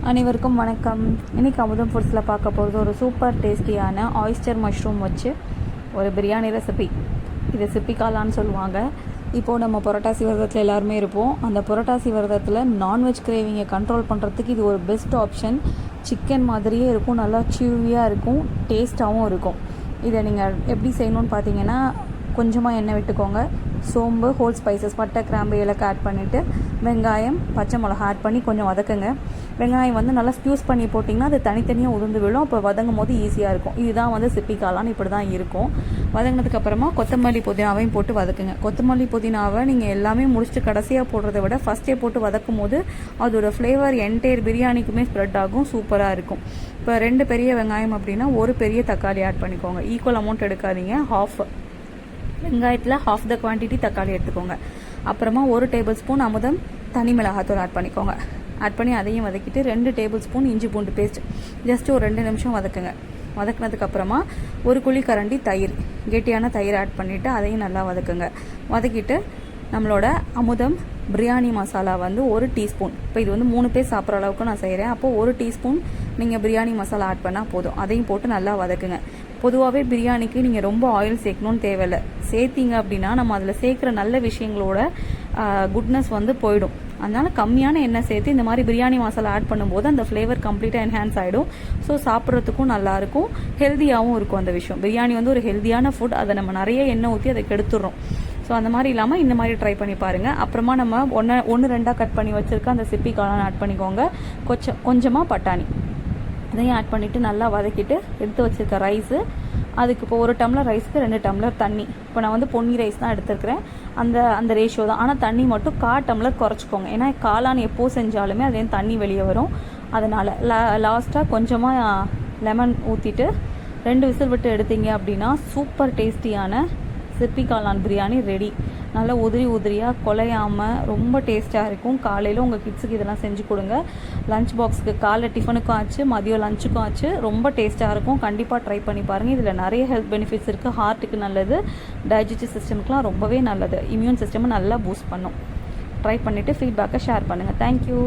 அனைவருக்கும் வணக்கம். இன்றைக்கி அமுதம் ஃபுட்ஸில் பார்க்க போகிறது ஒரு சூப்பர் டேஸ்டியான ஆயிஸ்டர் மஷ்ரூம் வச்சு ஒரு பிரியாணி ரெசிபி. இதை சிப்பி காளான்னு சொல்லுவாங்க. இப்போது நம்ம புரட்டாசி விரதத்தில் எல்லாருமே இருப்போம். அந்த புரட்டாசி விரதத்தில் நான்வெஜ் கிரேவிங்கை கண்ட்ரோல் பண்ணுறதுக்கு இது ஒரு பெஸ்ட் ஆப்ஷன். சிக்கன் மாதிரியே இருக்கும், நல்லா சியூவியாக இருக்கும், டேஸ்ட்டாகவும் இருக்கும். இதை நீங்கள் எப்படி செய்யணும்னு பார்த்தீங்கன்னா, கொஞ்சமாக எண்ணெய் விட்டுக்கோங்க, சோம்பு, ஹோல் ஸ்பைசஸ், பட்டை, கிராம்பு, ஏலக்காய் ஆட் பண்ணிவிட்டு வெங்காயம், பச்சை மிளகா ஆட் பண்ணி கொஞ்சம் வதக்குங்க. வெங்காயம் வந்து நல்லா ஸ்க்யூஸ் பண்ணி போட்டிங்கன்னா அது தனித்தனியாக உதிர்ந்து விழும். அப்போ வதங்கும் போது ஈஸியாக இருக்கும். இதுதான் வந்து சிப்பி காளான், இப்படி தான் இருக்கும். வதங்கினதுக்கப்புறமா கொத்தமல்லி புதினாவையும் போட்டு வதக்குங்க. கொத்தமல்லி புதினாவை நீங்கள் எல்லாமே முடிச்சுட்டு கடைசியாக போடுறத விட ஃபஸ்ட்டே போட்டு வதக்கும் போது அதோட ஃப்ளேவர் என்டையர் பிரியாணிக்குமே ஸ்ப்ரெட் ஆகும், சூப்பராக இருக்கும். இப்போ 2 பெரிய வெங்காயம் அப்படின்னா ஒரு பெரிய தக்காளி ஆட் பண்ணிக்கோங்க. ஈக்குவல் அமௌண்ட் எடுக்காதீங்க, ஹாஃப் வெங்காயத்தில் ஹாஃப் த குவான்டிட்டி தக்காளி எடுத்துக்கோங்க. அப்புறமா 1 டேபிள் ஸ்பூன் அமுதம் தனி மிளகாத்தூள் ஆட் பண்ணிக்கோங்க. ஆட் பண்ணி அதையும் வதக்கிட்டு 2 டேபிள் ஸ்பூன் இஞ்சி பூண்டு பேஸ்ட் ஜஸ்ட் ஒரு 2 நிமிஷம் வதக்குங்க. வதக்கினதுக்கப்புறமா 1 குழிக்கரண்டி தயிர், கெட்டியான தயிர் ஆட் பண்ணிவிட்டு அதையும் நல்லா வதக்குங்க. வதக்கிட்டு நம்மளோட அமுதம் பிரியாணி மசாலா வந்து 1 டீஸ்பூன், இப்போ இது வந்து 3 பேர் சாப்பிட்ற அளவுக்கு நான் செய்கிறேன். அப்போது 1 டீஸ்பூன் நீங்கள் பிரியாணி மசாலா ஆட் பண்ணால் போதும். அதையும் போட்டு நல்லா வதக்குங்க. பொதுவாகவே பிரியாணிக்கு நீங்கள் ரொம்ப ஆயில் சேர்க்கணும்னு தேவையில்லை. சேர்த்திங்க அப்படின்னா நம்ம அதில் சேர்க்குற நல்ல விஷயங்களோட குட்னஸ் வந்து போயிடும். அதனால் கம்மியான எண்ணெய் சேர்த்து இந்த மாதிரி பிரியாணி மசாலா ஆட் பண்ணும்போது அந்த ஃப்ளேவர் கம்ப்ளீட்டாக என்ஹான்ஸ் ஆகிடும். ஸோ சாப்பிட்றதுக்கும் நல்லாயிருக்கும், ஹெல்த்தியாகவும் இருக்கும் அந்த விஷயம். பிரியாணி வந்து ஒரு ஹெல்த்தியான ஃபுட். அதை நம்ம நிறைய எண்ணெய் ஊற்றி அதை கெடுத்துடுறோம். ஸோ அந்த மாதிரி இல்லாமல் இந்த மாதிரி ட்ரை பண்ணி பாருங்கள். அப்புறமா நம்ம 1-2 கட் பண்ணி வச்சுருக்க அந்த சிப்பி காளான் ஆட் பண்ணிக்கோங்க. கொஞ்சமாக பட்டாணி இதையும் ஆட் பண்ணிவிட்டு நல்லா வதக்கிட்டு எடுத்து வச்சுருக்க ரைஸு, அதுக்கு இப்போ 1 டம்ளர் ரைஸ்க்கு 2 டம்ளர் தண்ணி. இப்போ நான் வந்து பொன்னி ரைஸ் தான் எடுத்துருக்கிறேன், அந்த ரேஷியோ தான். ஆனால் தண்ணி மட்டும் 1/4 டம்ளர் குறைச்சிக்கோங்க. ஏன்னா காளான் எப்போ செஞ்சாலுமே அதுலேருந்து தண்ணி வெளியே வரும். அதனால் லாஸ்ட்டாக கொஞ்சமாக லெமன் ஊற்றிட்டு 2 விசில் விட்டு எடுத்தீங்க அப்படின்னா சூப்பர் டேஸ்டியான சிப்பி காளான் பிரியாணி ரெடி. நல்லா உதிரியாக குலையாமல் ரொம்ப டேஸ்ட்டாக இருக்கும். காலையில் உங்கள் கிட்ஸுக்கு இதெல்லாம் செஞ்சு கொடுங்க. லஞ்ச் பாக்ஸுக்கு காலைல டிஃபனுக்கும் ஆச்சு, மதியம் லஞ்சுக்கும் ஆச்சு. ரொம்ப டேஸ்ட்டாக இருக்கும். கண்டிப்பாக ட்ரை பண்ணி பாருங்கள். இதில் நிறைய ஹெல்த் பெனிஃபிட்ஸ் இருக்குது. ஹார்ட்டுக்கு நல்லது, டைஜஸ்டிவ் சிஸ்டமுக்குலாம் ரொம்பவே நல்லது, இம்யூன் சிஸ்டமை நல்லா பூஸ்ட் பண்ணும். ட்ரை பண்ணிவிட்டு ஃபீட்பேக்கை ஷேர் பண்ணுங்கள். தேங்க்யூ.